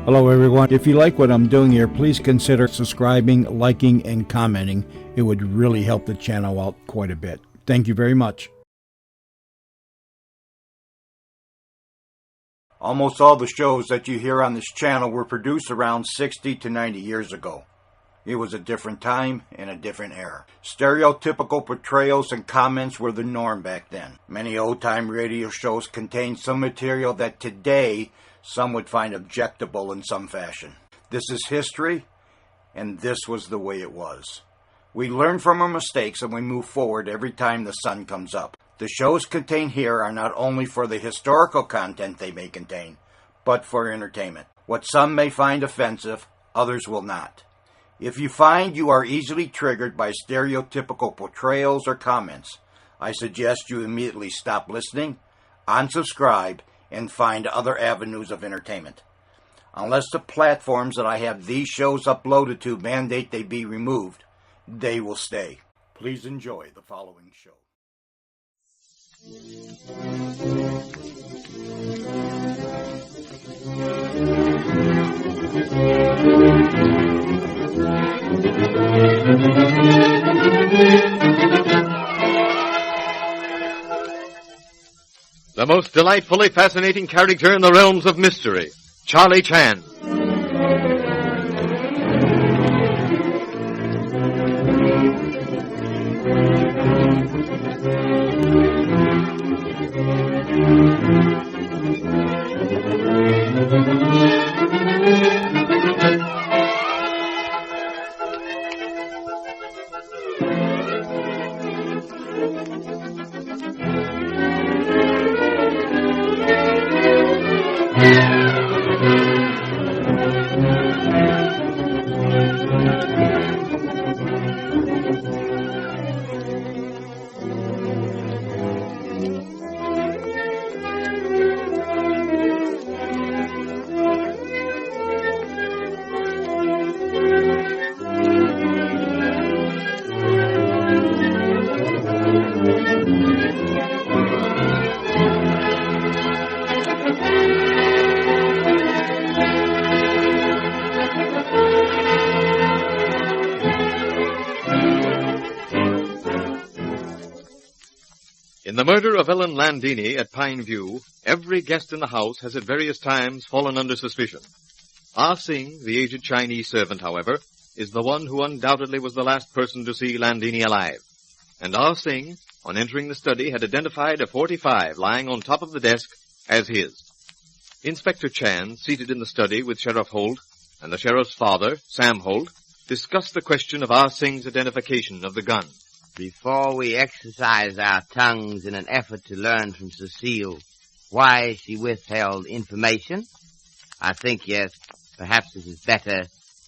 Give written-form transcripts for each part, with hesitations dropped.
Hello everyone. If you like what I'm doing here, please consider subscribing, liking, and commenting. It would really help the channel out quite a bit. Thank you very much. Almost all the shows that you hear on this channel were produced around 60 to 90 years ago. It was a different time and a different era. Stereotypical portrayals and comments were the norm back then. Many old-time radio shows contained some material that today some would find objectable in some fashion. This is history, and this was the way it was. We learn from our mistakes and we move forward every time the sun comes up. The shows contained here are not only for the historical content they may contain, but for entertainment. What some may find offensive, others will not. If you find you are easily triggered by stereotypical portrayals or comments, I suggest you immediately stop listening, unsubscribe, and find other avenues of entertainment. Unless the platforms that I have these shows uploaded to mandate they be removed, they will stay. Please enjoy the following show. The most delightfully fascinating character in the realms of mystery, Charlie Chan. In the murder of Ellen Landini at Pine View, every guest in the house has at various times fallen under suspicion. Ah Sing, the aged Chinese servant, however, is the one who undoubtedly was the last person to see Landini alive. And Ah Sing, on entering the study, had identified a .45 lying on top of the desk as his. Inspector Chan, seated in the study with Sheriff Holt and the sheriff's father, Sam Holt, discussed the question of Ah Sing's identification of the gun. Before we exercise our tongues in an effort to learn from Cecils why she withheld information, I think, yes, perhaps it is better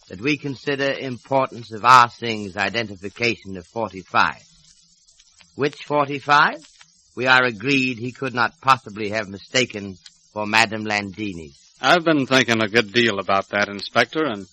that we consider importance of Ah Sing's identification of 45. Which 45? We are agreed he could not possibly have mistaken for Madame Landini. I've been thinking a good deal about that, Inspector, and,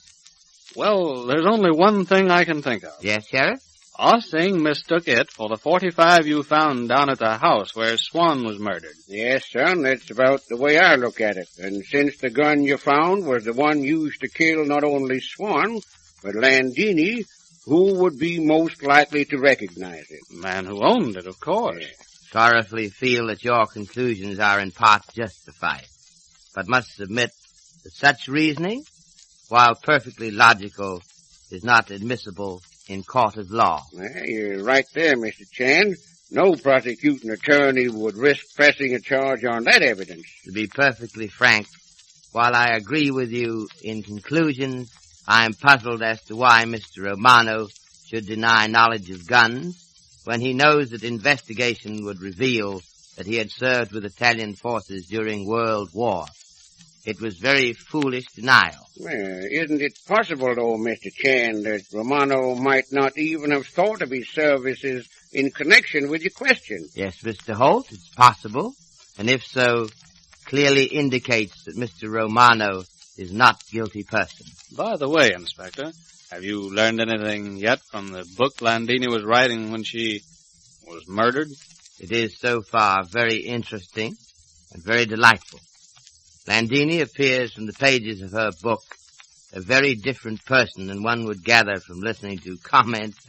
well, there's only one thing I can think of. Yes, Sheriff? Ah Sing mistook it for the .45 you found down at the house where Swan was murdered. Yes, son, that's about the way I look at it. And since the gun you found was the one used to kill not only Swan, but Landini, who would be most likely to recognize it? The man who owned it, of course. Yeah. Sorrowfully feel that your conclusions are in part justified, but must submit that such reasoning, while perfectly logical, is not admissible in court of law. Well, you're right there, Mr. Chan. No prosecuting attorney would risk pressing a charge on that evidence. To be perfectly frank, while I agree with you in conclusion, I am puzzled as to why Mr. Romano should deny knowledge of guns when he knows that investigation would reveal that he had served with Italian forces during World War. It was very foolish denial. Well, isn't it possible, though, Mr. Chan, that Romano might not even have thought of his services in connection with your question? Yes, Mr. Holt, it's possible. And if so, clearly indicates that Mr. Romano is not guilty person. By the way, Inspector, have you learned anything yet from the book Landini was writing when she was murdered? It is so far very interesting and very delightful. Landini appears from the pages of her book a very different person than one would gather from listening to comments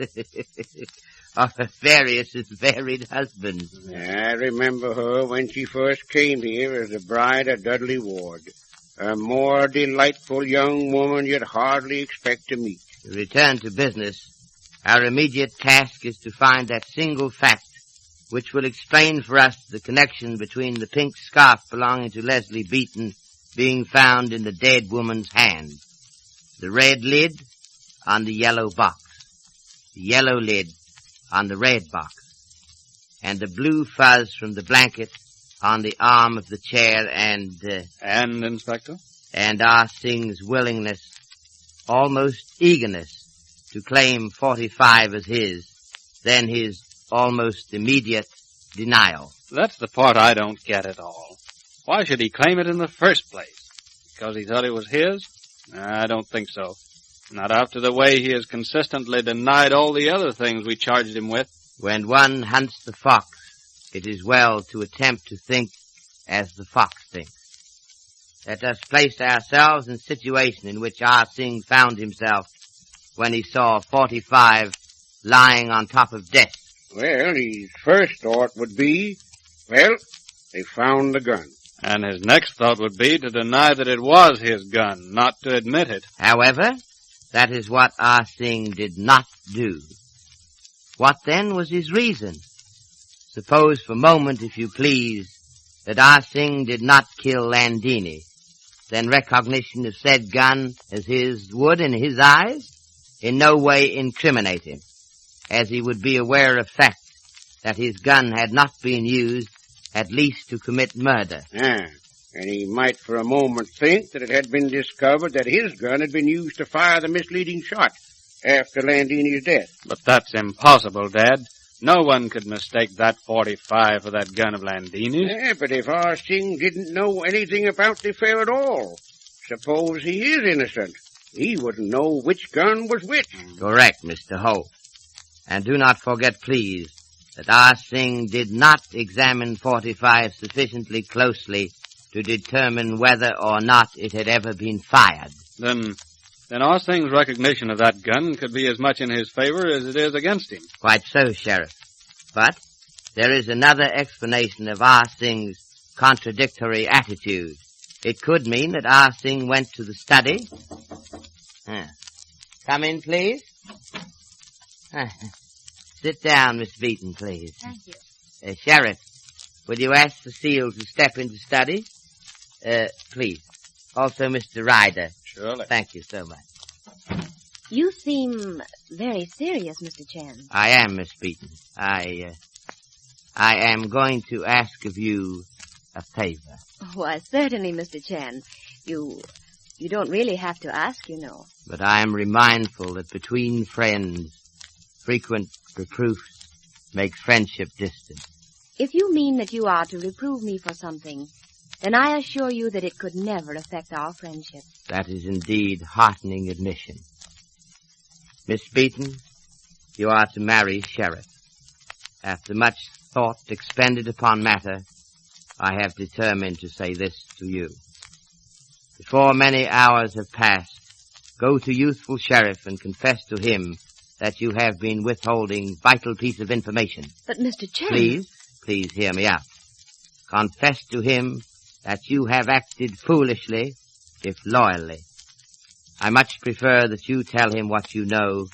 of her various and varied husbands. I remember her when she first came here as the bride of Dudley Ward. A more delightful young woman you'd hardly expect to meet. To return to business, our immediate task is to find that single fact which will explain for us the connection between the pink scarf belonging to Leslie Beaton being found in the dead woman's hand. The red lid on the yellow box, the yellow lid on the red box, and the blue fuzz from the blanket on the arm of the chair and, Inspector? And Ah Sing's willingness, almost eagerness, to claim 45 as his, then his almost immediate denial. That's the part I don't get at all. Why should he claim it in the first place? Because he thought it was his? I don't think so. Not after the way he has consistently denied all the other things we charged him with. When one hunts the fox, it is well to attempt to think as the fox thinks. Let us place ourselves in the situation in which Ah Sing found himself when he saw 45 lying on top of death. Well, his first thought would be, well, they found the gun. And his next thought would be to deny that it was his gun, not to admit it. However, that is what Ah Sing did not do. What then was his reason? Suppose for a moment, if you please, that Ah Sing did not kill Landini. Then recognition of said gun as his would, in his eyes, in no way incriminate him, as he would be aware of fact that his gun had not been used at least to commit murder. And he might for a moment think that it had been discovered that his gun had been used to fire the misleading shot after Landini's death. But that's impossible, Dad. No one could mistake that 45 for that gun of Landini's. Yeah, but if Ah Sing didn't know anything about the affair at all, suppose he is innocent, he wouldn't know which gun was which. Correct, Mr. Holt. And do not forget, please, that Ah Sing did not examine 45 sufficiently closely to determine whether or not it had ever been fired. Then Ah Sing's recognition of that gun could be as much in his favor as it is against him. Quite so, Sheriff. But there is another explanation of Ah Sing's contradictory attitude. It could mean that Ah Sing went to the study. Come in, please. Sit down, Miss Beaton, please. Thank you. Sheriff, will you ask Cecils to step into study? Please. Also, Mr. Ryder. Surely. Thank you so much. You seem very serious, Mr. Chen. I am, Miss Beaton. I am going to ask of you a favor. Why, certainly, Mr. Chen. You don't really have to ask, you know. But I am remindful that between friends, frequent reproofs make friendship distant. If you mean that you are to reprove me for something, then I assure you that it could never affect our friendship. That is indeed heartening admission. Miss Beaton, you are to marry Sheriff. After much thought expended upon matter, I have determined to say this to you. Before many hours have passed, go to youthful Sheriff and confess to him that you have been withholding vital piece of information. But, Mr. Chen... Please hear me out. Confess to him that you have acted foolishly, if loyally. I much prefer that you tell him what you know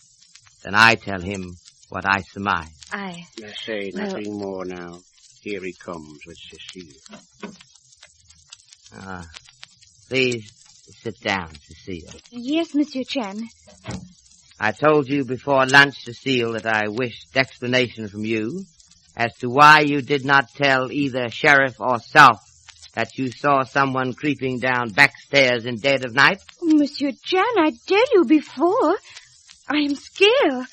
than I tell him what I surmise. Let's say nothing more now. Here he comes with Cecile. Please sit down, Cecile. Yes, Monsieur Chen. I told you before lunch, Cecile, that I wished explanation from you as to why you did not tell either Sheriff or self that you saw someone creeping down back stairs in dead of night. Monsieur Chen, I tell you before, I am scared.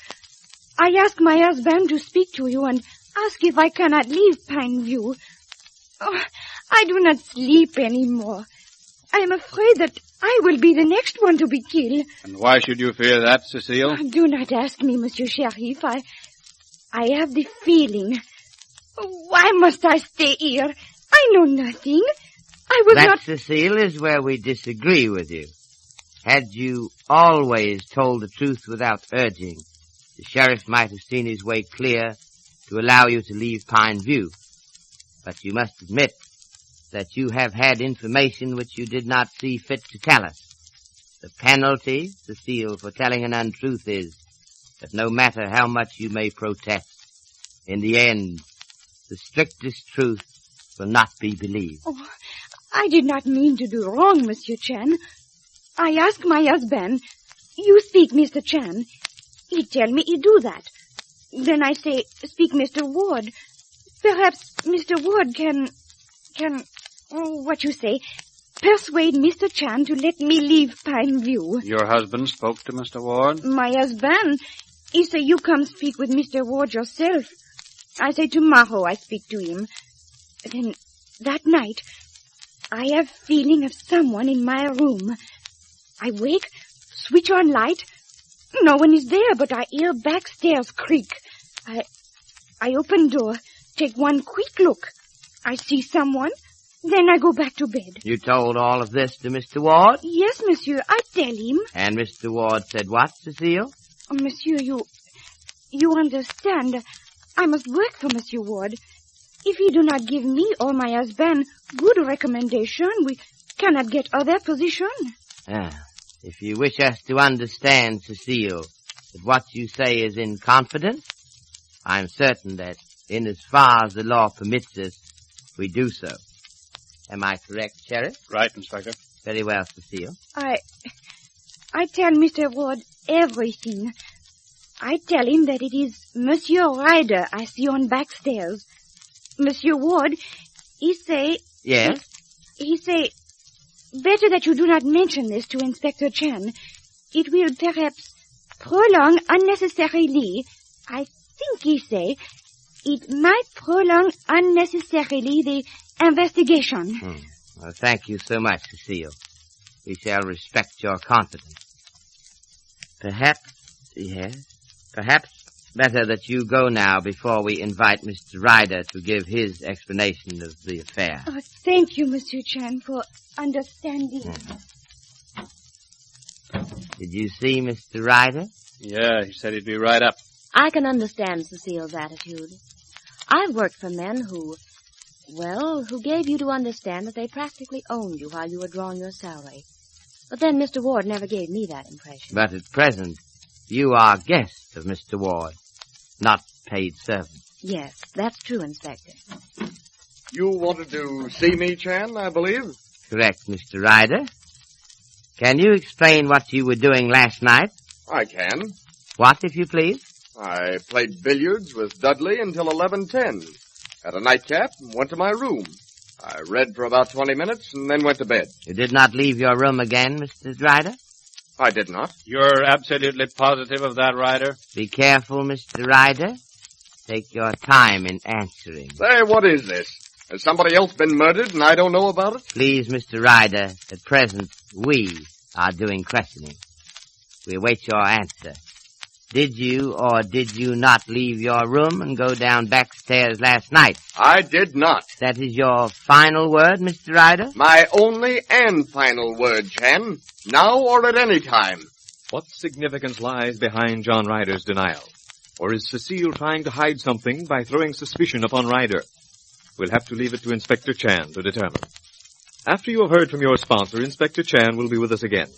I ask my husband to speak to you and ask if I cannot leave Pineview. Oh, I do not sleep anymore. I am afraid that I will be the next one to be killed. And why should you fear that, Cecile? Do not ask me, Monsieur Sheriff. I have the feeling. Why must I stay here? I know nothing. I was that, not... Cecile, is where we disagree with you. Had you always told the truth without urging, the sheriff might have seen his way clear to allow you to leave Pine View. But you must admit that you have had information which you did not see fit to tell us. The penalty, Cecile, for telling an untruth is that no matter how much you may protest, in the end, the strictest truth will not be believed. Oh, I did not mean to do wrong, Monsieur Chan. I ask my husband, you speak, Mr. Chan. He tell me he do that. Then I say, speak, Mr. Ward. Perhaps Mr. Ward can, what you say, persuade Mr. Chan to let me leave Pine View. Your husband spoke to Mr. Ward? My husband, he say you come speak with Mr. Ward yourself. I say tomorrow I speak to him. Then that night, I have feeling of someone in my room. I wake, switch on light. No one is there, but I hear backstairs creak. I open door, take one quick look. I see someone, then I go back to bed. You told all of this to Mr. Ward? Yes, monsieur, I tell him. And Mr. Ward said what, Cecile? Oh, monsieur, you understand. I must work for Monsieur Ward. If he do not give me or my husband good recommendation, we cannot get other position. If you wish us to understand, Cecile, that what you say is in confidence, I'm certain that, in as far as the law permits us, we do so. Am I correct, Sheriff? Right, Inspector. Very well, Cecile. I tell Mr. Ward everything. I tell him that it is Monsieur Ryder I see on backstairs. Monsieur Ward, he say... Yes? He say, better that you do not mention this to Inspector Chan. It will perhaps prolong unnecessarily. I think he say, it might prolong unnecessarily the investigation. Well, thank you so much, Cecile. We shall respect your confidence. Perhaps better that you go now before we invite Mr. Ryder to give his explanation of the affair. Oh, thank you, Monsieur Chan, for understanding. Did you see Mr. Ryder? Yeah, he said he'd be right up. I can understand Cecile's attitude. I've worked for men who gave you to understand that they practically owned you while you were drawing your salary. But then Mr. Ward never gave me that impression. But at present, you are guests of Mr. Ward, not paid servants. Yes, that's true, Inspector. You wanted to see me, Chan, I believe? Correct, Mr. Ryder. Can you explain what you were doing last night? I can. What, if you please? I played billiards with Dudley until 11:10. Had a nightcap and went to my room. I read for about 20 minutes and then went to bed. You did not leave your room again, Mr. Ryder? I did not. You're absolutely positive of that, Ryder? Be careful, Mr. Ryder. Take your time in answering. Say, what is this? Has somebody else been murdered and I don't know about it? Please, Mr. Ryder, at present, we are doing questioning. We await your answer. Did you or did you not leave your room and go down backstairs last night? I did not. That is your final word, Mr. Ryder? My only and final word, Chan. Now or at any time. What significance lies behind John Ryder's denial? Or is Cecile trying to hide something by throwing suspicion upon Ryder? We'll have to leave it to Inspector Chan to determine. After you have heard from your sponsor, Inspector Chan will be with us again.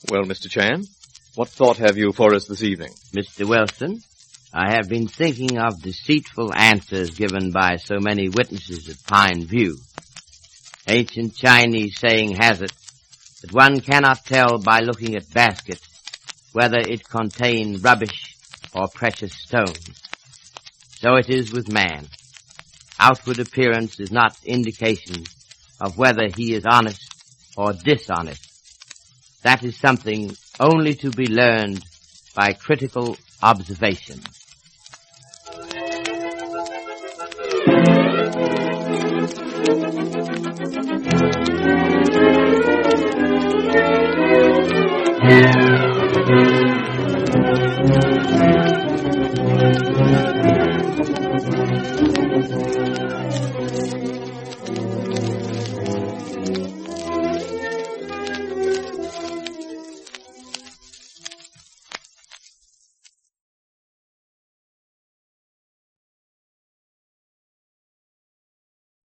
Well, Mr. Chan, what thought have you for us this evening? Mr. Wilson, I have been thinking of deceitful answers given by so many witnesses at Pine View. Ancient Chinese saying has it that one cannot tell by looking at baskets whether it contain rubbish or precious stones. So it is with man. Outward appearance is not indication of whether he is honest or dishonest. That is something only to be learned by critical observation.